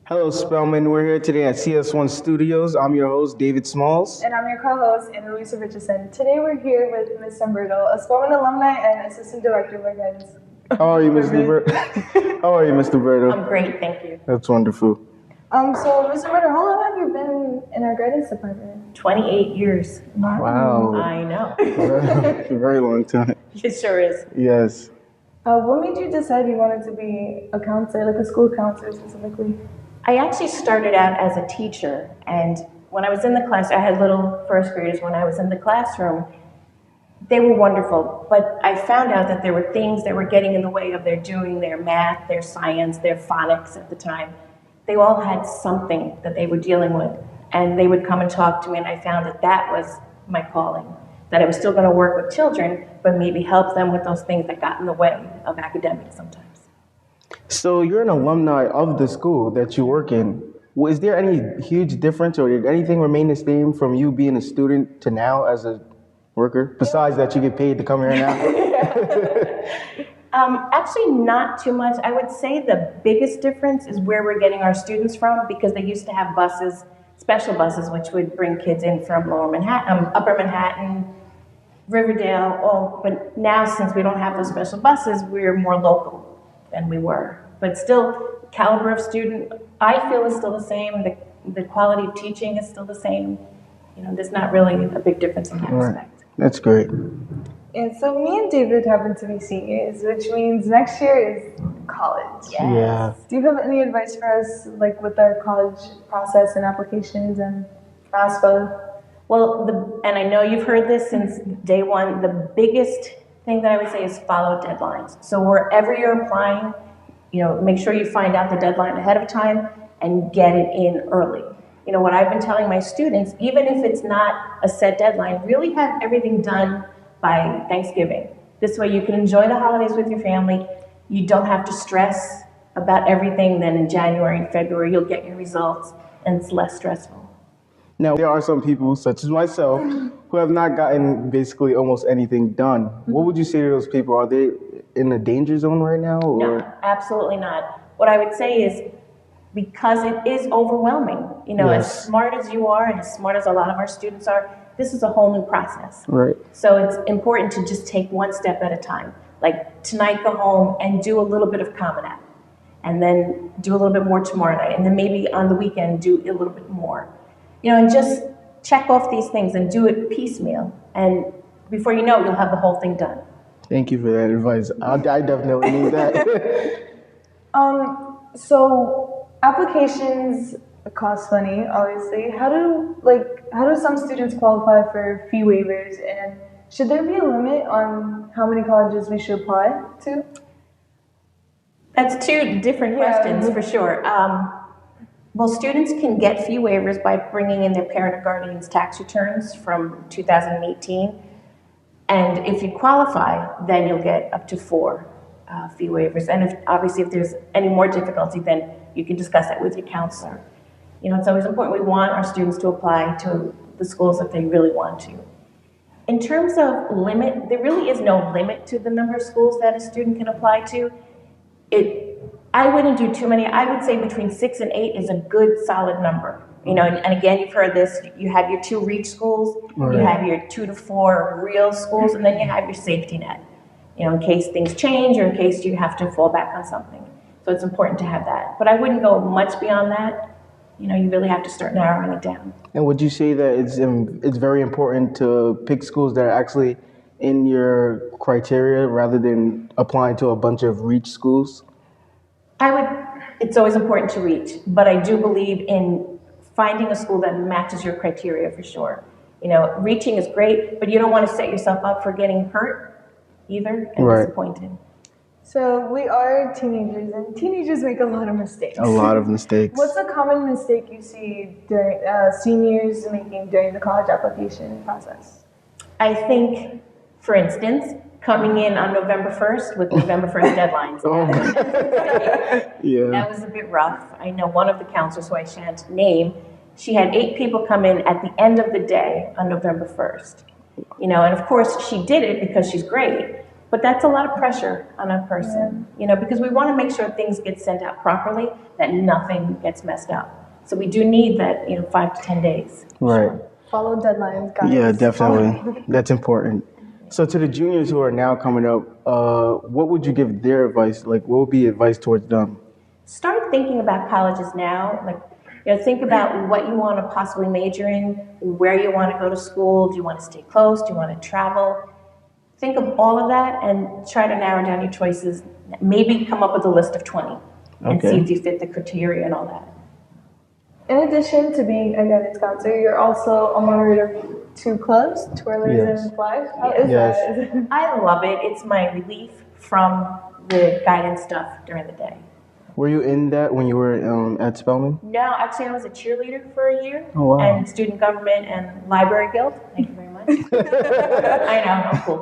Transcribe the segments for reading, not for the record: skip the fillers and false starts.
Hello, Spellman. We're here today at CS1 Studios. I'm your host, David Smalls. And I'm your co-host, Anne-Marie Richardson. Today we're here with Ms. Norberto, a Spellman alumni and Assistant Director of our guidance. How are you, Ms. Norberto? How are you, Ms. Norberto? I'm great, thank you. That's wonderful. So, Ms. Norberto, how long have you been in our guidance department? 28 years. Wow. I know. A very long time. It sure is. Yes. What made you decide you wanted to be a counselor, like a school counselor specifically? I actually started out as a teacher, and when I was in the class, I had little first graders. When I was in the classroom, they were wonderful, but I found out that there were things that were getting in the way of their doing their math, their science, their phonics at the time. They all had something that they were dealing with, and they would come and talk to me, and I found that that was my calling, that I was still going to work with children, but maybe help them with those things that got in the way of academics sometimes. So you're an alumni of the school that you work in. Is there any huge difference, or did anything remain the same from you being a student to now as a worker, besides that you get paid to come here now? Actually, not too much. I would say the biggest difference is where we're getting our students from, because they used to have buses, special buses, which would bring kids in from Lower Manhattan, Upper Manhattan, Riverdale, but now since we don't have those special buses, we're more local than we were. But still, caliber of student, I feel, is still the same. The quality of teaching is still the same. You know, there's not really a big difference in that respect. That's great. And so me and David happen to be seniors, which means next year is college. Yes. Yeah. Do you have any advice for us, like with our college process and applications and FAFSA? Well, and I know you've heard this since day one, the biggest thing that I would say is follow deadlines. So wherever you're applying, you know, make sure you find out the deadline ahead of time and get it in early. You know, what I've been telling my students, even if it's not a set deadline, really have everything done by Thanksgiving. This way you can enjoy the holidays with your family. You don't have to stress about everything. Then in January and February, you'll get your results and it's less stressful. Now, there are some people, such as myself, who have not gotten basically almost anything done. What would you say to those people? Are they in the danger zone right now? Or? No, absolutely not. What I would say is, because it is overwhelming, you know, Yes. as smart as you are and as smart as a lot of our students are, this is a whole new process. Right. So it's important to just take one step at a time. Like tonight, go home and do a little bit of Common App, and then do a little bit more tomorrow night, and then maybe on the weekend do a little bit more. You know, and just check off these things and do it piecemeal. And before you know it, you'll have the whole thing done. Thank you for that advice. I definitely need that. So applications cost money, obviously. How do some students qualify for fee waivers, and should there be a limit on how many colleges we should apply to? That's two different questions for sure. Well, students can get fee waivers by bringing in their parent or guardian's tax returns from 2018. And if you qualify, then you'll get up to 4 fee waivers. And if there's any more difficulty, then you can discuss that with your counselor. You know, it's always important. We want our students to apply to the schools that they really want to. In terms of limit, there really is no limit to the number of schools that a student can apply to. I wouldn't do too many. I would say between 6 and 8 is a good solid number. You know, and again, you've heard this, you have your 2 reach schools, right. You have your 2 to 4 real schools, and then you have your safety net, you know, in case things change or in case you have to fall back on something. So it's important to have that. But I wouldn't go much beyond that. You know, you really have to start narrowing it down. And would you say that it's very important to pick schools that are actually in your criteria rather than applying to a bunch of reach schools? It's always important to reach, but I do believe in finding a school that matches your criteria for sure. You know, reaching is great, but you don't want to set yourself up for getting hurt either and disappointed. So we are teenagers, and teenagers make a lot of mistakes. A lot of mistakes. What's a common mistake you see during seniors making during the college application process? I think, for instance, coming in on November 1st with November 1st deadlines. Yeah. That was a bit rough. I know one of the counselors, who I shan't name, she had 8 people come in at the end of the day on November 1st. You know, and of course she did it because she's great, But that's a lot of pressure on a person, because we want to make sure things get sent out properly, that nothing gets messed up. So we do need that, 5 to 10 days. Right. Follow deadlines, guys. Yeah, definitely. That's important. So to the juniors who are now coming up, what would you give their advice? Like, what would be advice towards them? Start thinking about colleges now. Like, think about what you want to possibly major in, where you want to go to school. Do you want to stay close? Do you want to travel? Think of all of that and try to narrow down your choices. Maybe come up with a list of 20 and see if you fit the criteria and all that. In addition to being a guidance counselor, you're also a moderator of 2 clubs, Twirlers and Flag. How is that? I love it. It's my relief from the guidance stuff during the day. Were you in that when you were at Spellman? No, actually I was a cheerleader for a year. Oh, wow. And student government and library guild. Thank you very much. I know, I'm cool.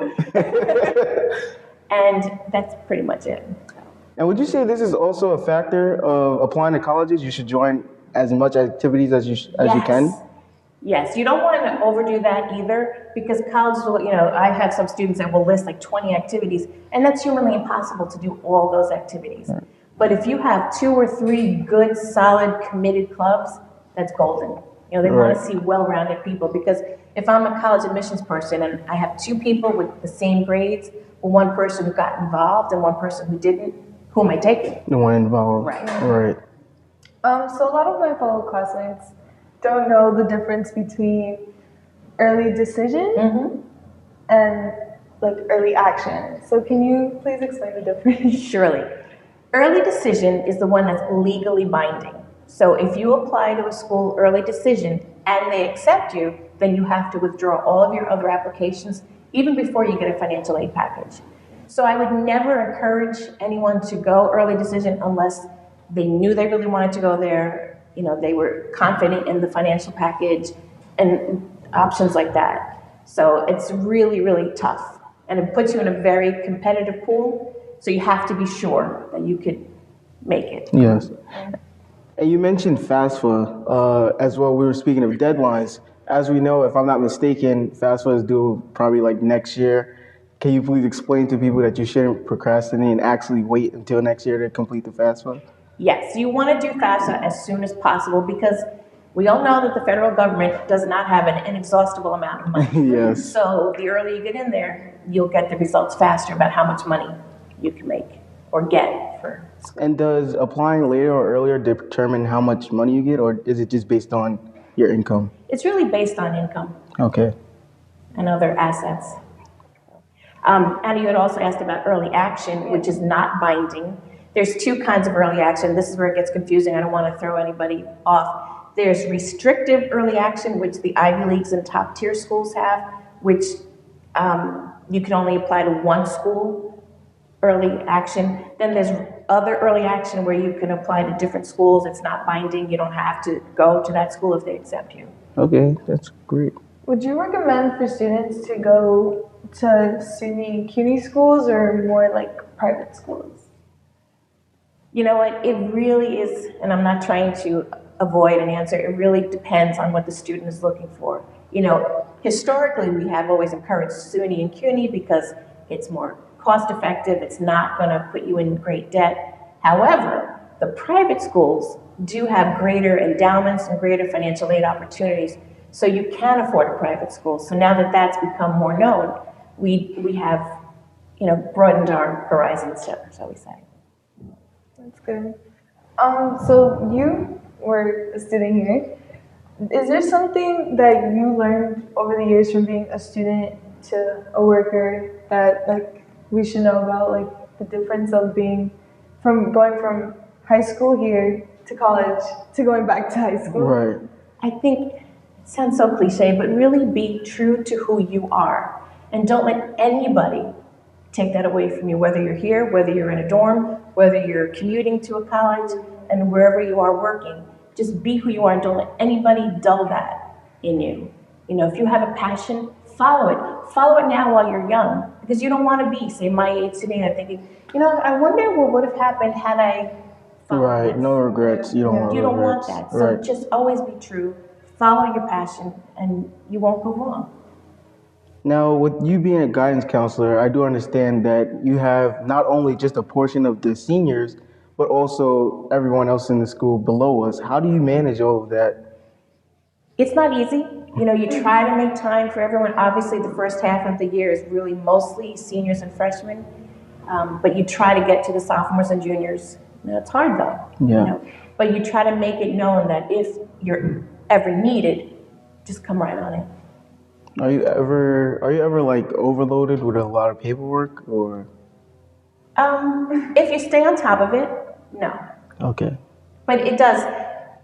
And that's pretty much it. And would you say this is also a factor of applying to colleges? You should join as much activities as you can? Yes, you don't want to overdo that either, because colleges will, I have some students that will list like 20 activities, and that's humanly impossible to do all those activities. Right. But if you have 2 or 3 good, solid, committed clubs, that's golden. They want to see well-rounded people, because if I'm a college admissions person and I have 2 people with the same grades, or 1 person who got involved and 1 person who didn't, who am I taking? The one involved. Right. So a lot of my fellow classmates don't know the difference between early decision and like early action. So can you please explain the difference? Surely. Early decision is the one that's legally binding. So if you apply to a school early decision and they accept you, then you have to withdraw all of your other applications even before you get a financial aid package. So I would never encourage anyone to go early decision unless they knew they really wanted to go there, they were confident in the financial package and options like that. So it's really, really tough. And it puts you in a very competitive pool, so you have to be sure that you could make it. Yes. And you mentioned FAFSA as well. We were speaking of deadlines. As we know, if I'm not mistaken, FAFSA is due probably like next year. Can you please explain to people that you shouldn't procrastinate and actually wait until next year to complete the FAFSA? Yes, you want to do FAFSA as soon as possible, because we all know that the federal government does not have an inexhaustible amount of money. Yes. So the earlier you get in there, you'll get the results faster about how much money you can make or get for school. And does applying later or earlier determine how much money you get, or is it just based on your income? It's really based on income. Okay. And other assets. And you had also asked about early action, which is not binding. There's 2 kinds of early action. This is where it gets confusing. I don't want to throw anybody off. There's restrictive early action, which the Ivy Leagues and top tier schools have, which you can only apply to 1 school early action. Then there's other early action where you can apply to different schools. It's not binding. You don't have to go to that school if they accept you. Okay, that's great. Would you recommend for students to go to Suny and Cuny schools or more like private schools? You know what, it really is, and I'm not trying to avoid an answer, it really depends on what the student is looking for. Historically, we have always encouraged Suny and Cuny because it's more cost effective, it's not going to put you in great debt. However, the private schools do have greater endowments and greater financial aid opportunities, so you can afford a private school. So now that that's become more known, we have broadened our horizons, shall we say. That's good. So you were a student here. Is there something that you learned over the years from being a student to a worker that we should know about, like the difference of going from high school here to college to going back to high school? Right. I think it sounds so cliche, but really be true to who you are, and don't let anybody take that away from you, whether you're here, whether you're in a dorm, whether you're commuting to a college, and wherever you are working. Just be who you are and don't let anybody dull that in you. If you have a passion, follow it. Follow it now while you're young, because you don't want to be, say, my age sitting there thinking, I wonder what would have happened had I followed this. No regrets. You don't want that. So just always be true, follow your passion, and you won't go wrong. Now, with you being a guidance counselor, I do understand that you have not only just a portion of the seniors, but also everyone else in the school below us. How do you manage all of that? It's not easy. You try to make time for everyone. Obviously, the first half of the year is really mostly seniors and freshmen, but you try to get to the sophomores and juniors. It's hard though. Yeah. But you try to make it known that if you're ever needed, just come right on in. Are you ever like overloaded with a lot of paperwork or? If you stay on top of it, no. Okay. But it does.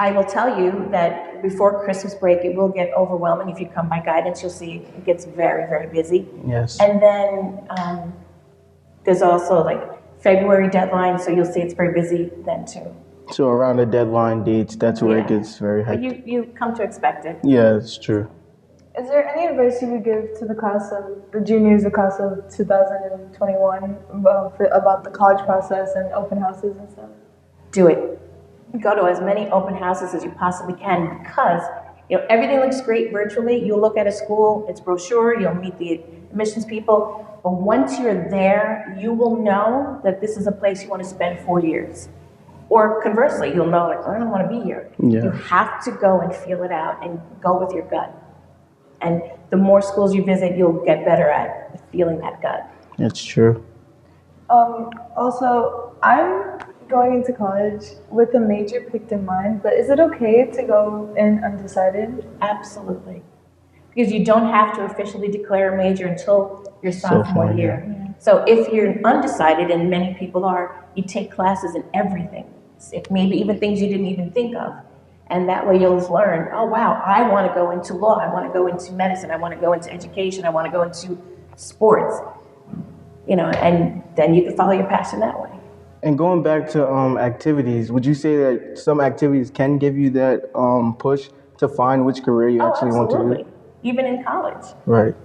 I will tell you that before Christmas break, it will get overwhelming. If you come by guidance, you'll see it gets very, very busy. Yes. And then there's also like February deadline, so you'll see it's very busy then too. So around the deadline dates, that's where it gets very But hectic. you come to expect it. Yeah, it's true. Is there any advice you would give to the class of the juniors, the class of 2021, about the college process and open houses and stuff? Do it. Go to as many open houses as you possibly can because everything looks great virtually. You'll look at a school, its brochure, you'll meet the admissions people, but once you're there, you will know that this is a place you want to spend 4 years. Or conversely, you'll know, like, I don't want to be here. Yeah. You have to go and feel it out and go with your gut. And the more schools you visit, you'll get better at feeling that gut. That's true. Also, I'm going into college with a major picked in mind, but is it okay to go in undecided? Absolutely. Because you don't have to officially declare a major until your sophomore year. Yeah. So if you're undecided, and many people are, you take classes in everything. Maybe even things you didn't even think of. And that way you'll learn, oh wow, I want to go into law, I want to go into medicine, I want to go into education, I want to go into sports. And then you can follow your passion that way. And going back to activities, would you say that some activities can give you that push to find which career you actually want to do? Even in college. Right.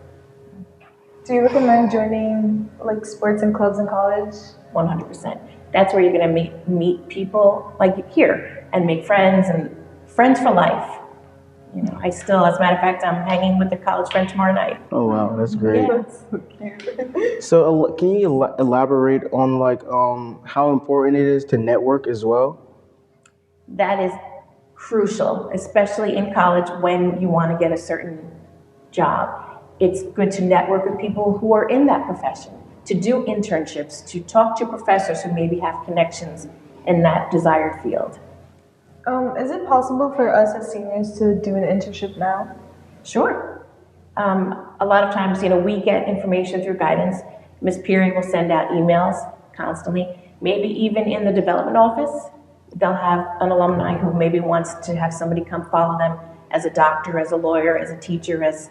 Do you recommend joining like sports and clubs in college? 100%. That's where you're going to meet people like here and make friends and friends for life. I still, as a matter of fact, I'm hanging with a college friend tomorrow night. Oh wow, that's great. Yeah. That's so cute. So can you elaborate on like how important it is to network as well? That is crucial, especially in college when you want to get a certain job. It's good to network with people who are in that profession, to do internships, to talk to professors who maybe have connections in that desired field. Is it possible for us as seniors to do an internship now? Sure. A lot of times, we get information through guidance. Ms. Peary will send out emails constantly. Maybe even in the development office, they'll have an alumni who maybe wants to have somebody come follow them as a doctor, as a lawyer, as a teacher, as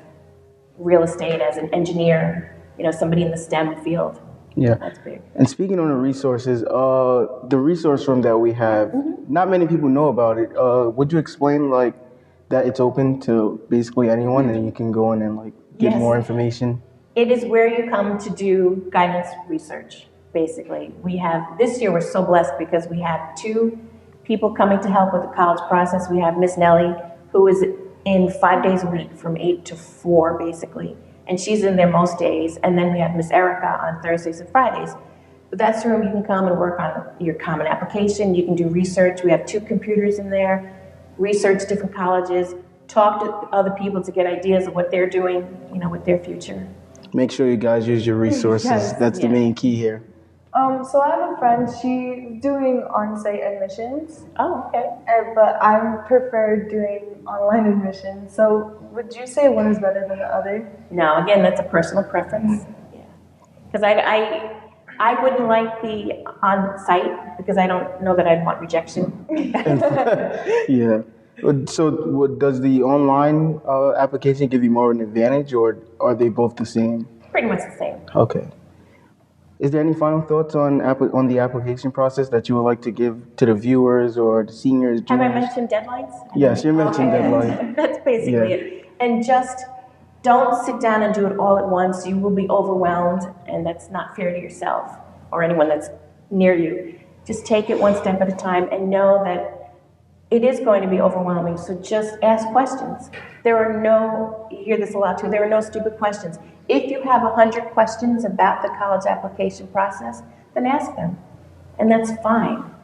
real estate, as an engineer, somebody in the STEM field. Yeah. That's big. And speaking on the resources, the resource room that we have, not many people know about it. Would you explain like that it's open to basically anyone and you can go in and like get more information? It is where you come to do guidance research, basically. This year we're so blessed because we have 2 people coming to help with the college process. We have Miss Nellie, who is in 5 days a week from 8 to 4, basically. And she's in there most days. And then we have Miss Erica on Thursdays and Fridays. But that's the room you can come and work on your common application. You can do research. We have 2 computers in there, research different colleges, talk to other people to get ideas of what they're doing, with their future. Make sure you guys use your resources. Yes. That's the main key here. So I have a friend, she's doing on-site admissions. Oh, okay. But I prefer doing online admissions. So would you say one is better than the other? No, again, that's a personal preference. Yeah. Because I wouldn't like the on-site because I don't know that I'd want rejection. Yeah. So does the online application give you more of an advantage or are they both the same? Pretty much the same. Okay. Is there any final thoughts on the application process that you would like to give to the viewers or the seniors, Have I juniors? mentioned deadlines? Yes, you mentioned deadline. That's basically it. And just don't sit down and do it all at once. You will be overwhelmed, and that's not fair to yourself or anyone that's near you. Just take it one step at a time and know that it is going to be overwhelming, so just ask questions. You hear this a lot too, there are no stupid questions. If you have 100 questions about the college application process, then ask them, and that's fine.